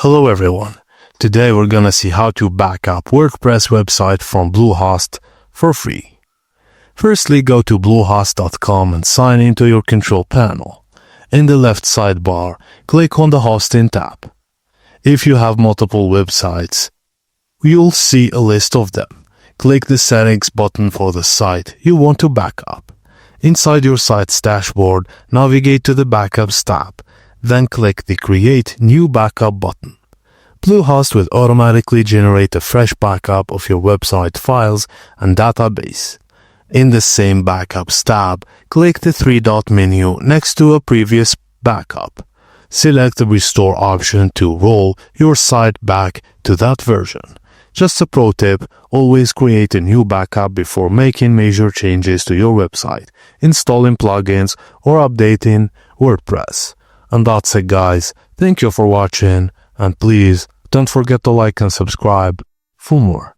Hello everyone. Today we're gonna see how to back up WordPress website from Bluehost for free. Firstly, go to bluehost.com and sign into your control panel. In the left sidebar, click on the Hosting tab. If you have multiple websites, you'll see a list of them. Click the Settings button for the site you want to back up. Inside your site's dashboard, navigate to the Backups tab. Then click the Create New Backup button. Bluehost will automatically generate a fresh backup of your website files and database. In the same Backups tab, click the three-dot menu next to a previous backup. Select the Restore option to roll your site back to that version. Just a pro tip, always create a new backup before making major changes to your website, installing plugins, or updating WordPress. And that's it, guys. Thank you for watching, and please don't forget to like and subscribe for more.